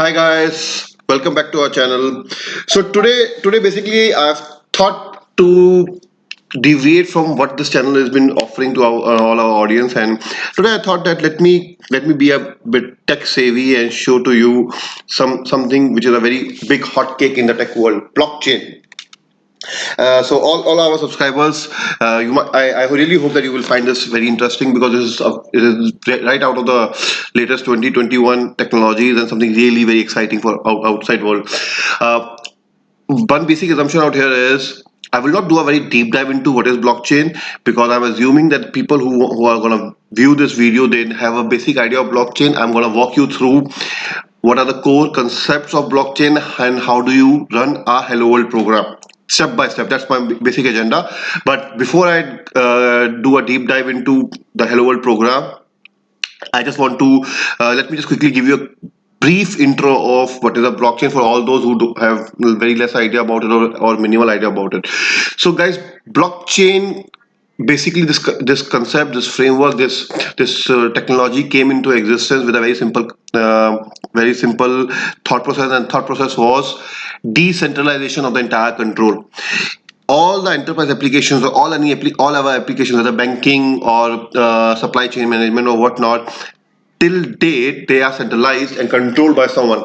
Hi guys, welcome back to our channel. So today basically I've thought to deviate from what this channel has been offering to all our audience, and today I thought that let me be a bit tech savvy and show to you something which is a very big hot cake in the tech world, blockchain. So all our subscribers, I really hope that you will find this very interesting because it is right out of the latest 2021 technologies and something really very exciting for outside world. Uh, One basic assumption out here is I will not do a very deep dive into what is blockchain because I'm assuming that people who are going to view this video, they have a basic idea of blockchain. I'm going to walk you through what are the core concepts of blockchain and how do you run a hello world program step by step. That's my basic agenda. But before I do a deep dive into the hello world program, I just want to let me just quickly give you a brief intro of what is a blockchain for all those who do have very less idea about it or minimal idea about it. So, guys, blockchain basically this concept, this framework, this technology came into existence with a very simple thought process, and thought process was decentralization of the entire control. All the enterprise applications, or all our applications, whether banking or supply chain management or whatnot, till date they are centralized and controlled by someone.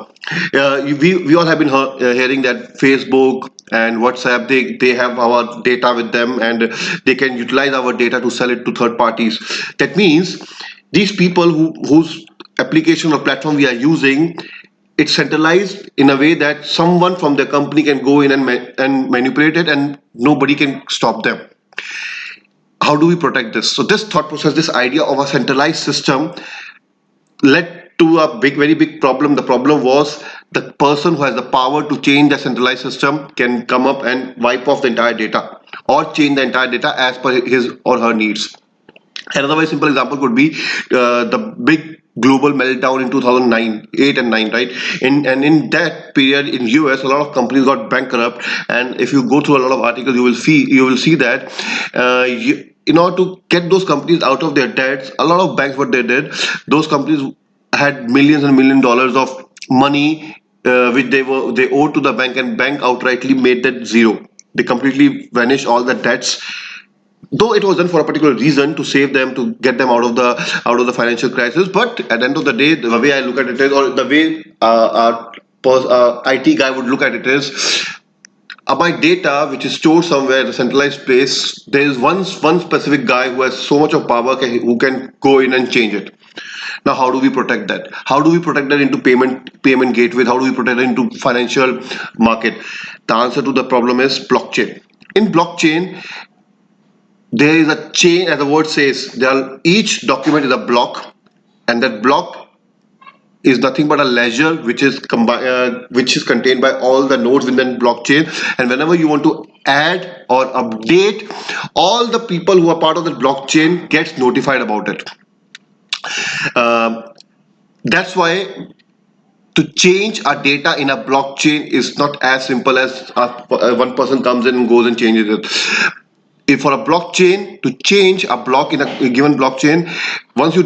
We all have been hearing that Facebook and WhatsApp, they have our data with them, and they can utilize our data to sell it to third parties. That means these people whose application or platform we are using, it's centralized in a way that someone from the company can go in and manipulate it, and nobody can stop them. How do we protect this? So this thought process, this idea of a centralized system led to a very big problem. The problem was the person who has the power to change the centralized system can come up and wipe off the entire data or change the entire data as per his or her needs. Another very simple example could be the big global meltdown in 2009, 8 and 9, right? In that period in US, a lot of companies got bankrupt, and if you go through a lot of articles, you will see that in order to get those companies out of their debts, a lot of banks, what they did, those companies had millions and million dollars of money which they owed to the bank, and bank outrightly made that zero. They completely vanished all the debts, though it was done for a particular reason to save them, to get them out of the financial crisis. But at the end of the day, the way I look at it is, or the way IT guy would look at it is, my data which is stored somewhere in a centralized place, there is one specific guy who has so much of power, who can go in and change it. Now, how do we protect that? How do we protect that into payment gateways? How do we protect it into financial market? The answer to the problem is blockchain. In blockchain, there is a chain, as the word says. Each document is a block, and that block is nothing but a ledger which is contained by all the nodes within blockchain. And whenever you want to add or update, all the people who are part of the blockchain gets notified about it. Um, that's why to change a data in a blockchain is not as simple as one person comes in and goes and changes it. If for a blockchain to change a block in a given blockchain, once you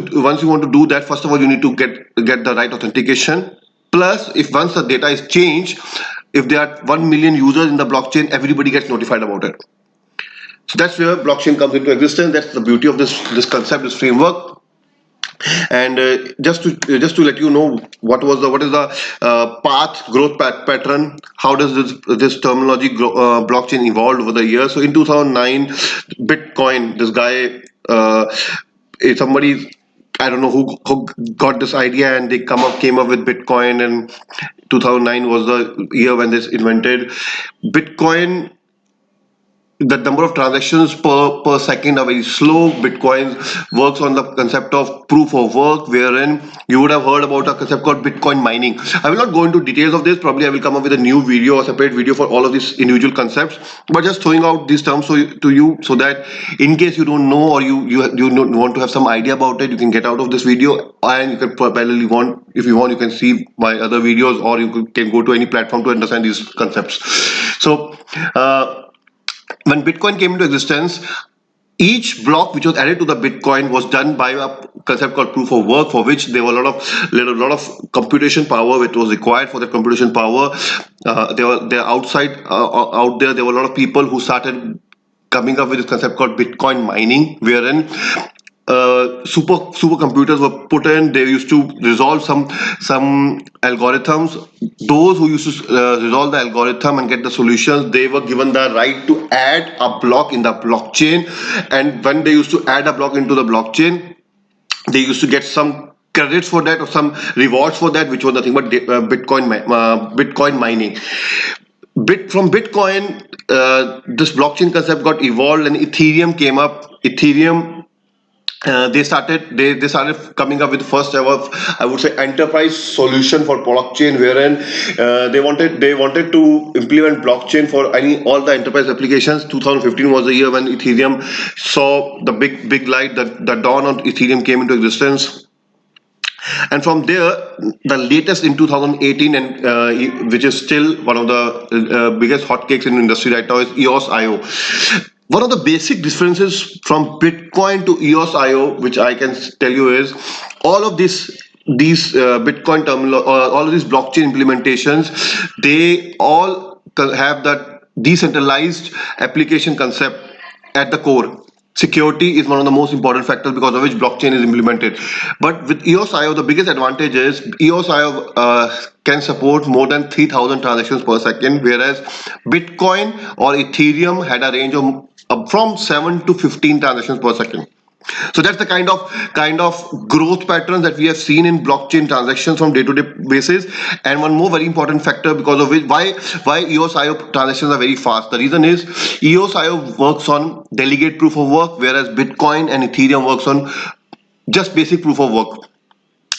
want to do that, first of all you need to get the right authentication. Plus, if once the data is changed, if there are 1 million users in the blockchain, everybody gets notified about it. So that's where blockchain comes into existence. That's the beauty of this concept, this framework. And just to let you know what is the pattern. How does this terminology blockchain evolved over the years? So in 2009, Bitcoin, this guy, is somebody, I don't know who got this idea, and they came up with Bitcoin, and 2009 was the year when this invented Bitcoin. The number of transactions per second are very slow. Bitcoin works on the concept of proof of work, wherein you would have heard about a concept called Bitcoin mining. I will not go into details of this. Probably I will come up with a new video, a separate video for all of these individual concepts. But just throwing out these terms to you, so that in case you don't know, or you want to have some idea about it, you can get out of this video, and you can parallelly if you want, you can see my other videos, or you can go to any platform to understand these concepts. So. When Bitcoin came into existence, Each block which was added to the Bitcoin was done by a concept called proof of work, for which there were a lot of computation power which was required. For the computation power, there outside out there there were a lot of people who started coming up with this concept called Bitcoin mining, wherein supercomputers were put in. They used to resolve some algorithms. Those who used to resolve the algorithm and get the solutions, they were given the right to add a block in the blockchain. And when they used to add a block into the blockchain, they used to get some credits for that or some rewards for that, which was nothing but Bitcoin mining. From Bitcoin, this blockchain concept got evolved, and Ethereum came up. Ethereum, they started coming up with the first ever, I would say, enterprise solution for blockchain, wherein they wanted to implement blockchain for any all the enterprise applications. 2015 was the year when Ethereum saw the big light, the dawn of Ethereum came into existence. And from there, the latest in 2018, and which is still one of the biggest hotcakes in the industry right now, is EOS.io. One of the basic differences from Bitcoin to EOS.io, which I can tell you, is all of these Bitcoin terminal, all of these blockchain implementations, they all have that decentralized application concept at the core. Security is one of the most important factors because of which blockchain is implemented. But with EOS.io, the biggest advantage is EOS.io can support more than 3,000 transactions per second, whereas Bitcoin or Ethereum had a range of from 7 to 15 transactions per second. So that's the kind of growth patterns that we have seen in blockchain transactions from day-to-day basis. And one more very important factor because of which why EOS.io transactions are very fast. The reason is EOS.io works on delegate proof of work, whereas Bitcoin and Ethereum works on just basic proof of work.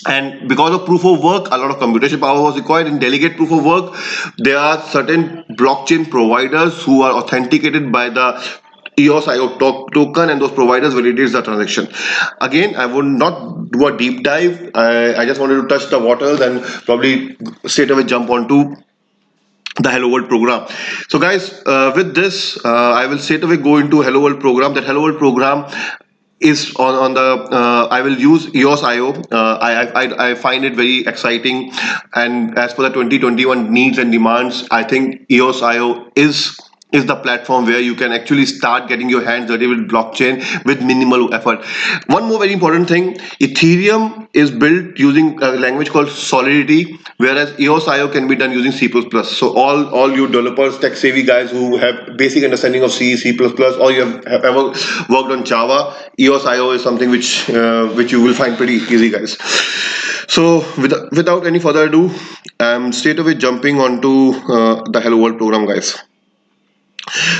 And because of proof of work, a lot of computation power was required. In delegate proof of work, there are certain blockchain providers who are authenticated by the EOS.io token, and those providers validates the transaction. Again, I would not do a deep dive. I just wanted to touch the waters and probably straight away jump onto the Hello World program. So guys, with this, I will straight away go into Hello World program. That Hello World program is on the I will use EOS.io. I find it very exciting, and as per the 2021 needs and demands, I think EOS.io is the platform where you can actually start getting your hands dirty with blockchain with minimal effort. One more very important thing: Ethereum is built using a language called Solidity, whereas EOS.io can be done using C++. So all you developers, tech savvy guys who have basic understanding of C, C++, or you have ever worked on Java, EOS.io is something which you will find pretty easy, guys. So without any further ado, I'm straight away jumping onto the Hello World program, guys.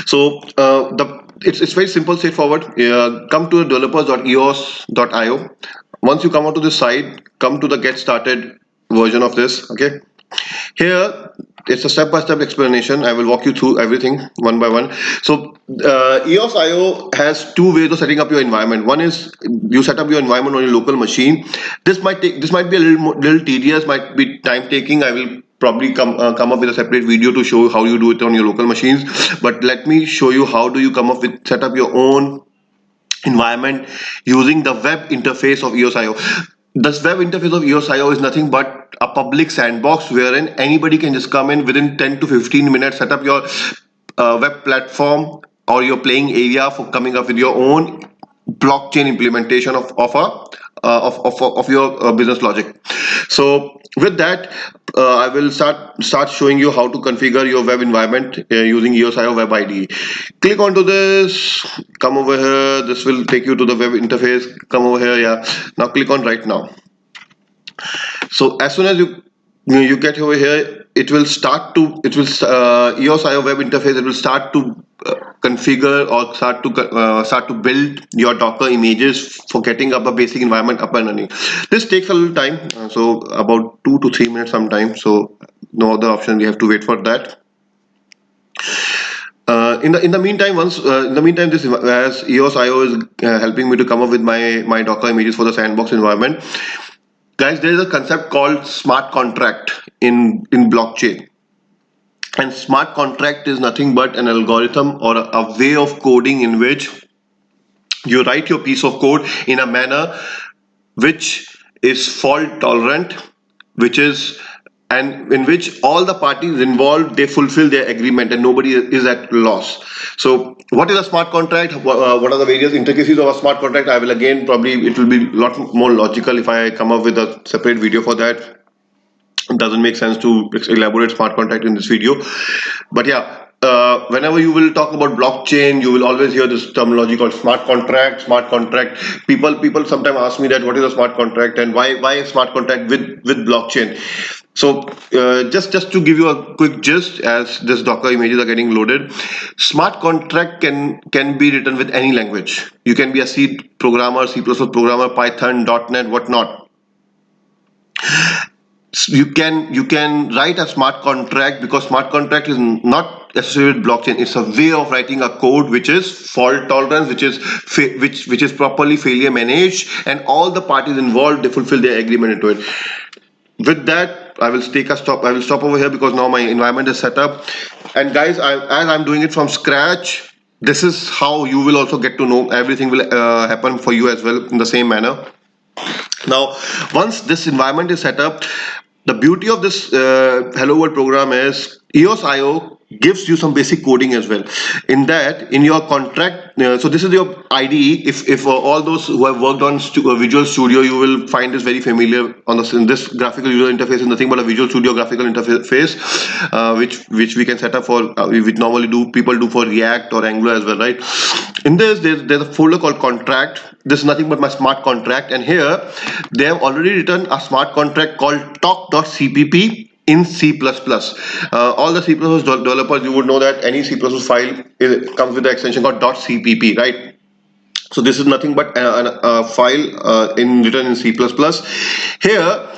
So the it's very simple, straightforward. Come to developers.eos.io. Once you come onto this site, come to the get started version of this. Okay, here it's a step-by-step explanation. I will walk you through everything one by one. So EOS.io has two ways of setting up your environment. One is you set up your environment on your local machine. This might be a little tedious, might be time taking. I will probably come up with a separate video to show how you do it on your local machines. But let me show you how do you come up with set up your own environment using the web interface of EOS.io. This web interface of EOS.io is nothing but a public sandbox wherein anybody can just come in within 10 to 15 minutes, set up your web platform or your playing area for coming up with your own blockchain implementation of your business logic. So with that, I will start showing you how to configure your web environment using EOS.io Web IDE. Click onto this, come over here. This will take you to the web interface. Come over here, yeah. Now click on right now. So as soon as you get over here, it will EOS.io web interface. It will start to configure or start to build your Docker images for getting up a basic environment up and running. This takes a little time, so about 2 to 3 minutes sometimes. So no other option. We have to wait for that. In the meantime, this as EOS.io is helping me to come up with my Docker images for the sandbox environment. Guys, there is a concept called smart contract in blockchain. And smart contract is nothing but an algorithm or a way of coding in which You write your piece of code in a manner which is fault tolerant, which is and in which all the parties involved they fulfill their agreement and nobody is at loss. So what is a smart contract? What are the various intricacies of a smart contract? I will again, probably it will be a lot more logical if I come up with a separate video for that. It doesn't make sense to elaborate smart contract in this video, but yeah, whenever you will talk about blockchain, you will always hear this terminology called smart contract. Smart contract. People sometimes ask me that what is a smart contract and why a smart contract with blockchain. So just to give you a quick gist, as this Docker images are getting loaded, smart contract can be written with any language. You can be a C programmer, C++ programmer, Python, .NET, whatnot. You can write a smart contract, because smart contract is not associated with blockchain. It's a way of writing a code which is fault tolerant, which is properly failure managed, and all the parties involved they fulfill their agreement into it. With that, I will take a stop. I will stop over here because now my environment is set up. And guys, as I'm doing it from scratch, this is how you will also get to know everything will happen for you as well in the same manner. Now, once this environment is set up, the beauty of this Hello World program is EOS.io gives you some basic coding as well. In that, in your contract, so this is your IDE. If all those who have worked on Visual Studio, you will find this very familiar. On in this graphical user interface is nothing but a Visual Studio graphical interface, which we can set up for, which normally people do for React or Angular as well, right? In this, there's a folder called contract. This is nothing but my smart contract, and here they have already written a smart contract called talk.cpp in C++. All the C++ developers, you would know that any C++ file comes with the extension called .cpp, right? So this is nothing but a file written in C++. Here,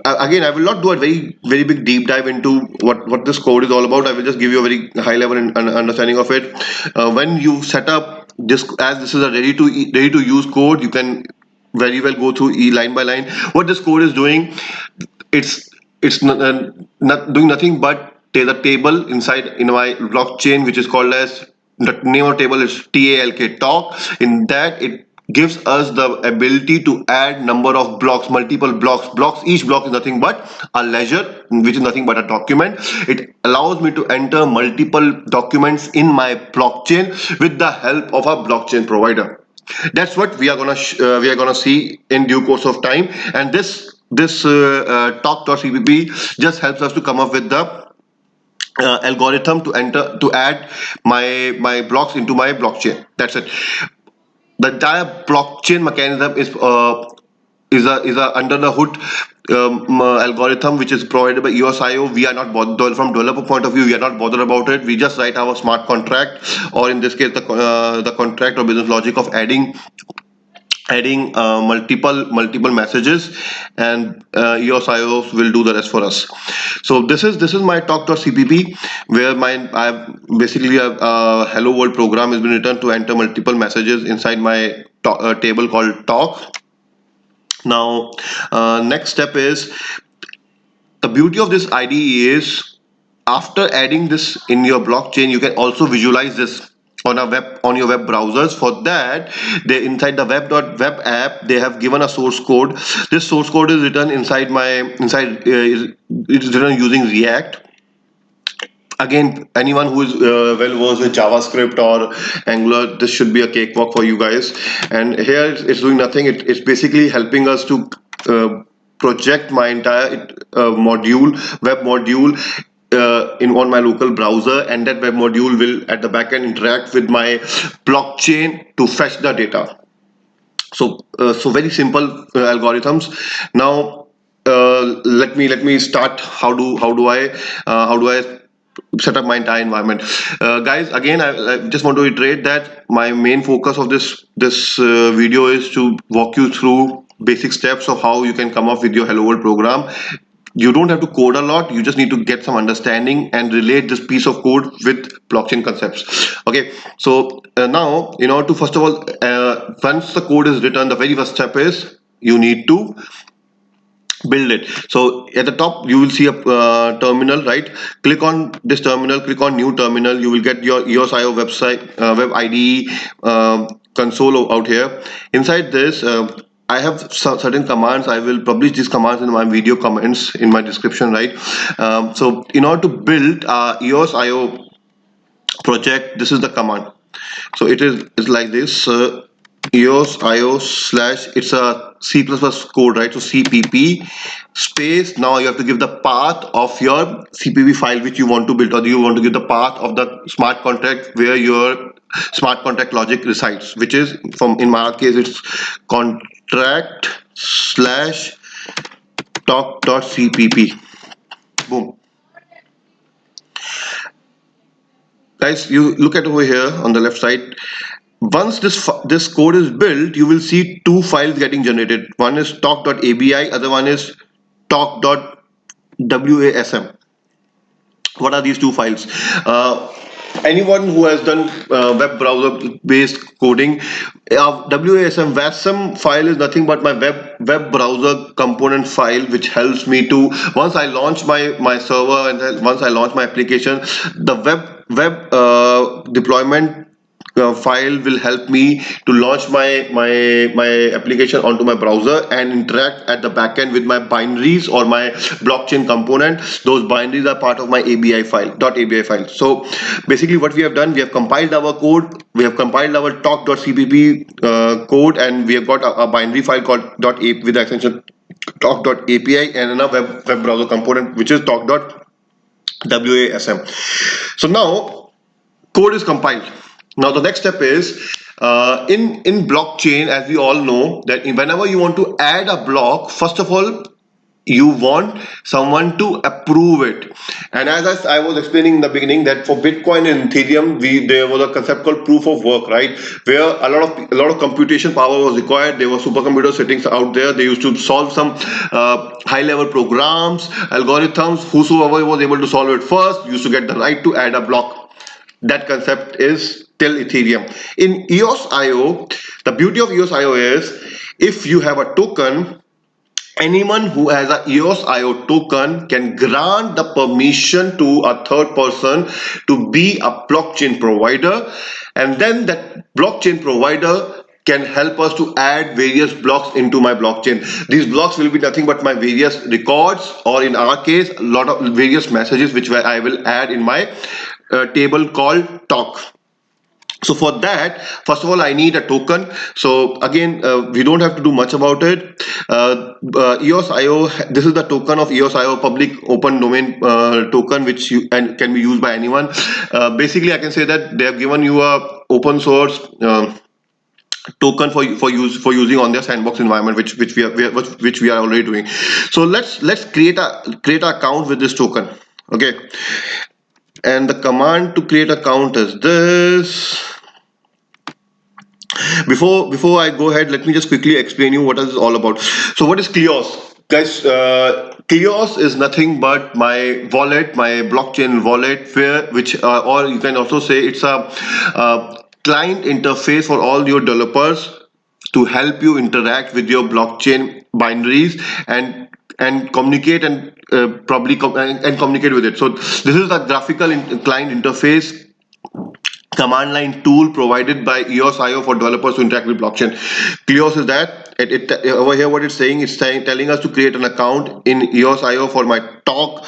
again, I will not do a very big deep dive into what this code is all about. I will just give you a very high level understanding of it. When you set up this, as this is a ready to use code, you can very well go through line by line. What this code is doing, it's not doing nothing but there's a table inside in my blockchain which is called as, the name of table is TALK, talk. In that, it gives us the ability to add number of blocks, multiple blocks. Each block is nothing but a ledger, which is nothing but a document. It allows me to enter multiple documents in my blockchain with the help of a blockchain provider. That's what we are gonna see in due course of time. And this talk.cpp just helps us to come up with the algorithm to add my blocks into my blockchain. That's it. The entire blockchain mechanism is a under the hood algorithm which is provided by EOS.io. We are not bothered from developer point of view. We are not bothered about it. We just write our smart contract, or in this case, the contract or business logic of adding multiple messages, and EOS.io will do the rest for us. So this is my talk.cpp, where I basically a hello world program has been written to enter multiple messages inside my table called talk. Now, next step is, the beauty of this IDE is, after adding this in your blockchain, you can also visualize this on your web browsers. For that, they inside the web app they have given a source code. This source code is written inside it is written using React. Again, anyone who is well versed with JavaScript or Angular, this should be a cakewalk for you guys. And here it's doing nothing. It's basically helping us to project my entire web module in on my local browser, and that web module will at the backend interact with my blockchain to fetch the data. So very simple algorithms. Now let me start. How do I set up my entire environment? Guys, again, I just want to reiterate that my main focus of this video is to walk you through basic steps of how you can come up with your Hello World program. You don't have to code a lot. You just need to get some understanding and relate this piece of code with blockchain concepts. Okay, so now, in order to, first of all, once the code is written, the very first step is you need to build it. So at the top you will see a terminal, right? Click on this terminal, click on new terminal. You will get your EOS.io website, web IDE out here. Inside this, I have certain commands. I will publish these commands in my video comments in my description, right? So in order to build EOS IO project, this is the command. So it's like this. EOS IO slash, it's a C++ code, right? So CPP space. Now you have to give the path of your CPP file which you want to build, or you want to give the path of the smart contract where your smart contract logic resides, which is, from in my case, it's contract slash talk.cpp. Boom. Guys, you look at over here on the left side. Once this code is built, you will see two files getting generated. One is talk.abi, other one is talk.wasm. What are these two files? Anyone who has done web browser based coding, wasm file is nothing but my web browser component file, which helps me to, once I launch my server, and then once I launch my application, the web deployment file will help me to launch my application onto my browser and interact at the backend with my binaries or my blockchain component. Those binaries are part of my ABI file, .abi file. So basically what we have done, we have compiled our code, we have compiled our talk.cpp code, and we have got a binary file called .api with the extension talk.api, and another web browser component which is talk.wasm. So now code is compiled. Now the next step is, in blockchain, as we all know, that whenever you want to add a block, first of all you want someone to approve it. And as I was explaining in the beginning, that for Bitcoin and Ethereum, there was a concept called proof of work, right, where a lot of computation power was required. There were supercomputers sitting out there. They used to solve some high level programs, algorithms. Whosoever was able to solve it first used to get the right to add a block. That concept is till Ethereum. In EOS IO, the beauty of EOS IO is, if you have a token, anyone who has a EOS IO token can grant the permission to a third person to be a blockchain provider, and then that blockchain provider can help us to add various blocks into my blockchain. These blocks will be nothing but my various records, or in our case, a lot of various messages which I will add in my table called talk. So for that, first of all, I need a token. So again, we don't have to do much about it. EOS IO, this is the token of EOS IO, public open domain token, which and can be used by anyone. Basically, I can say that they have given you a open source token for using on their sandbox environment, which we are already doing. So let's create an account with this token. Okay, and the command to create account is this. Before I go ahead, let me just quickly explain you what is all about. So what is Kleos, guys? Kleos is nothing but my wallet, my blockchain wallet, or you can also say it's a client interface for all your developers to help you interact with your blockchain binaries and communicate and and communicate with it. So this is the graphical client interface command line tool provided by EOS IO for developers to interact with blockchain. Kleos is that. Over here, what it's saying is telling us to create an account in EOS IO for my talk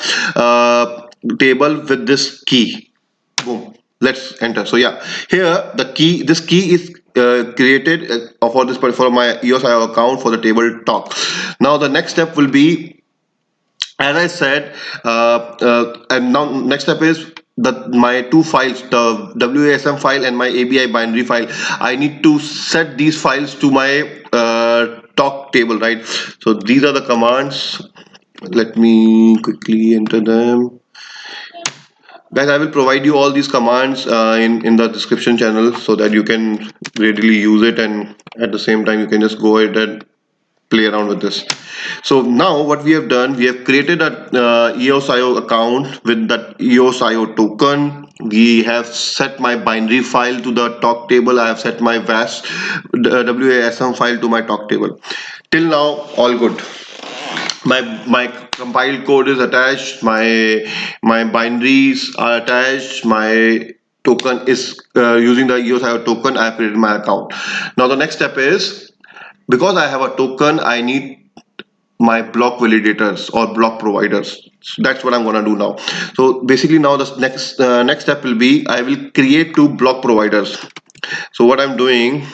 table with this key. Boom. Let's enter. So yeah, here this key is created for my EOS IO account for the table talk. Now the next step will be, as I said, and now next step is that my two files, the WASM file and my ABI binary file, I need to set these files to my talk table, right? So these are the commands. Let me quickly enter them. Guys, I will provide you all these commands in the description channel so that you can readily use it, and at the same time you can just go ahead and play around with this. So now what we have done, we have created a EOSIO account with that EOSIO token. We have set my binary file to the talk table. I have set my WASM file to my talk table. Till now, all good. My compiled code is attached, my binaries are attached, my token is using the EOSIO token, I have created my account. Now the next step is, because I have a token, I need my block validators or block providers. So that's what I'm gonna do now. So basically now the next step will be, I will create 2 block providers. So what I'm doing,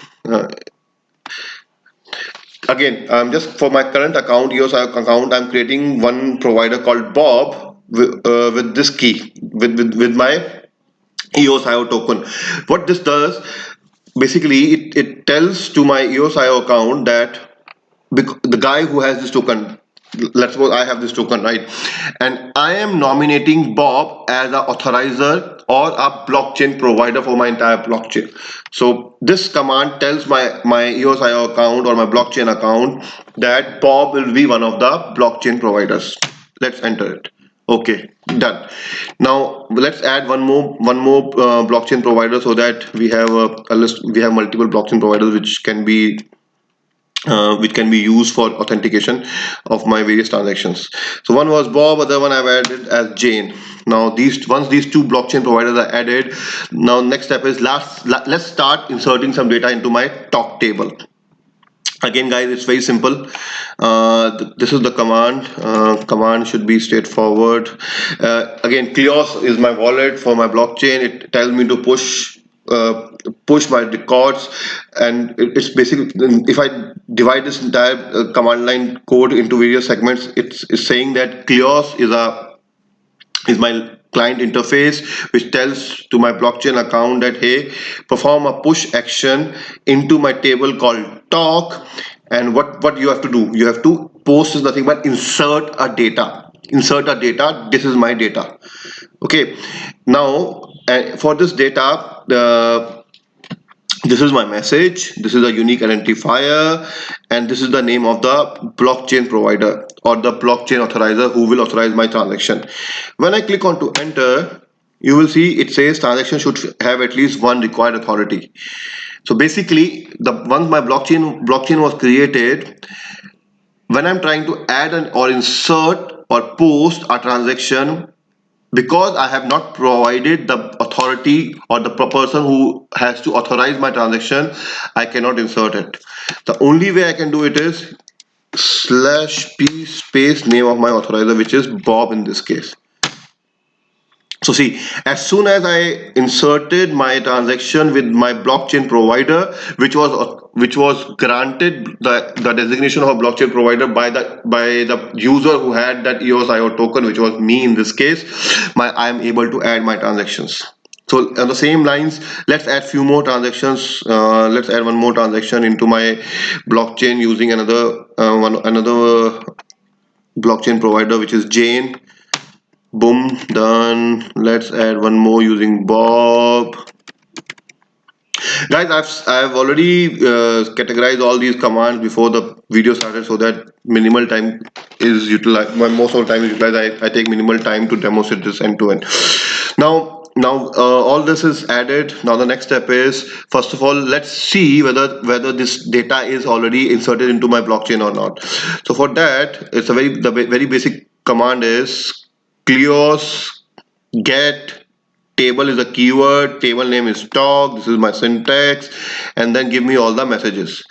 again, just for my current account, EOSIO account, I'm creating one provider called Bob with this key, with my EOSIO token. What this does, basically, it tells to my EOSIO account that the guy who has this token, let's suppose I have this token, right, and I am nominating Bob as a authorizer or a blockchain provider for my entire blockchain. So this command tells my EOSIO account or my blockchain account that Bob will be one of the blockchain providers. Let's enter it. Okay, done. Now let's add one more blockchain provider, so that we have a list. We have multiple blockchain providers which can be used for authentication of my various transactions. So one was Bob, other one I've added as Jane. Now once these 2 blockchain providers are added, now next step is, let's start inserting some data into my talk table. Again guys, it's very simple. This is the command. Command should be straightforward. Again, Kleos is my wallet for my blockchain. It tells me to push my records, and it's basically, if I divide this entire command line code into various segments, it's saying that Kleos is my client interface, which tells to my blockchain account that, hey, perform a push action into my table called talk. And what you have to do, you have to post is nothing but insert a data. This is my data. Okay, now for this data, this is my message, this is a unique identifier, and this is the name of the blockchain provider or the blockchain authorizer who will authorize my transaction. When I click on to enter, you will see it says transaction should have at least one required authority. So basically, once my blockchain was created, when I'm trying to add or insert or post a transaction, because I have not provided the authority or the person who has to authorize my transaction, I cannot insert it. The only way I can do it is /p space name of my authorizer, which is Bob in this case. So see, as soon as I inserted my transaction with my blockchain provider, which was granted the designation of a blockchain provider by the user who had that EOSIO token, which was me in this case, I am able to add my transactions. So on the same lines, let's add few more transactions. Let's add one more transaction into my blockchain using another blockchain provider, which is Jane. Boom, done. Let's add one more using Bob. Guys, I've already categorized all these commands before the video started, so that minimal time is utilized. Most of the time is utilized. I take minimal time to demonstrate this end to end. Now all this is added. Now the next step is, first of all, let's see whether this data is already inserted into my blockchain or not. So for that, it's the very basic command is Kleos get table is a keyword, table name is talk, this is my syntax, and then give me all the messages.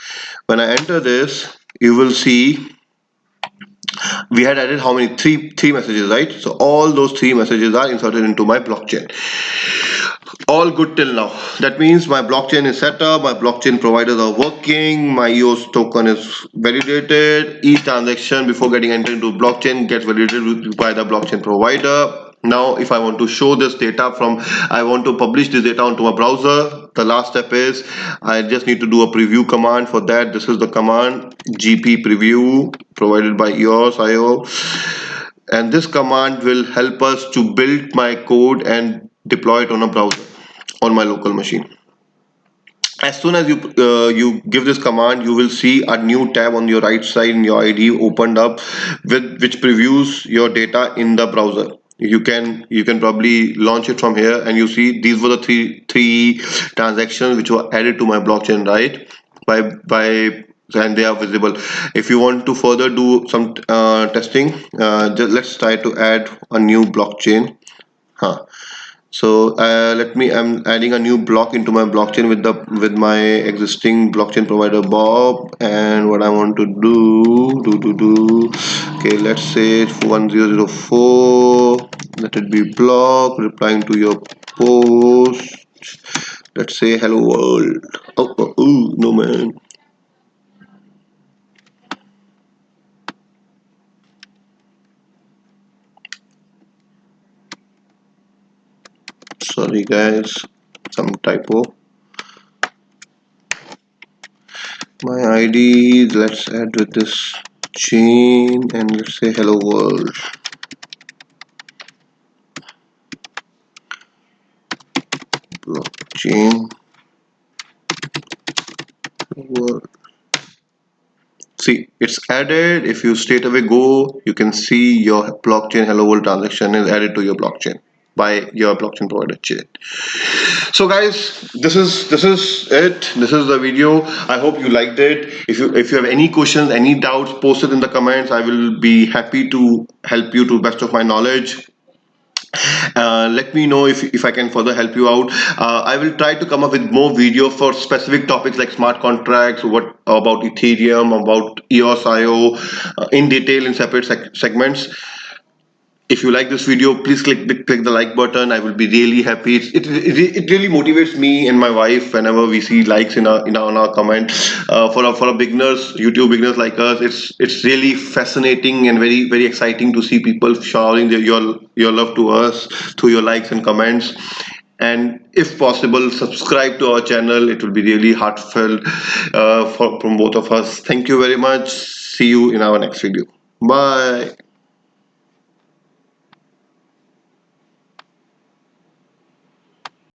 When I enter this, you will see we had added how many? Three messages, right? So all those 3 messages are inserted into my blockchain. All good till now. That means my blockchain is set up, my blockchain providers are working, my EOS token is validated. Each transaction before getting entered into blockchain gets validated by the blockchain provider. Now if I want to show this data I want to publish this data onto my browser, the last step is I just need to do a preview command. For that, this is the command gp preview provided by EOSIO, and this command will help us to build my code and deploy it on a browser on my local machine. As soon as you give this command, you will see a new tab on your right side in your IDE opened up, which previews your data in the browser. You can probably launch it from here, and you see these were the three transactions which were added to my blockchain, right? And they are visible. If you want to further do some testing, let's try to add a new blockchain. So I'm adding a new block into my blockchain with my existing blockchain provider Bob. And what I want to do, okay, let's say 1004, let it be block replying to your post. Let's say hello world. Oh, no man. Sorry guys, some typo. My ID, let's add with this chain and let's say hello world. Blockchain world. See, it's added. If you straight away go, you can see your blockchain hello world transaction is added to your blockchain by your blockchain provider chain. So guys, this is it. This is the video. I hope you liked it. If you have any questions, any doubts, post it in the comments. I will be happy to help you to best of my knowledge. Let me know if I can further help you out. I will try to come up with more video for specific topics like smart contracts, what about Ethereum, about EOS IO, in detail in separate segments. If you like this video, please click the like button. I will be really happy. It really motivates me and my wife whenever we see likes in our comment. For a beginners, YouTube beginners like us, it's really fascinating and very exciting to see people showering your love to us through your likes and comments. And if possible, subscribe to our channel. It will be really heartfelt from both of us. Thank you very much. See you in our next video. Bye.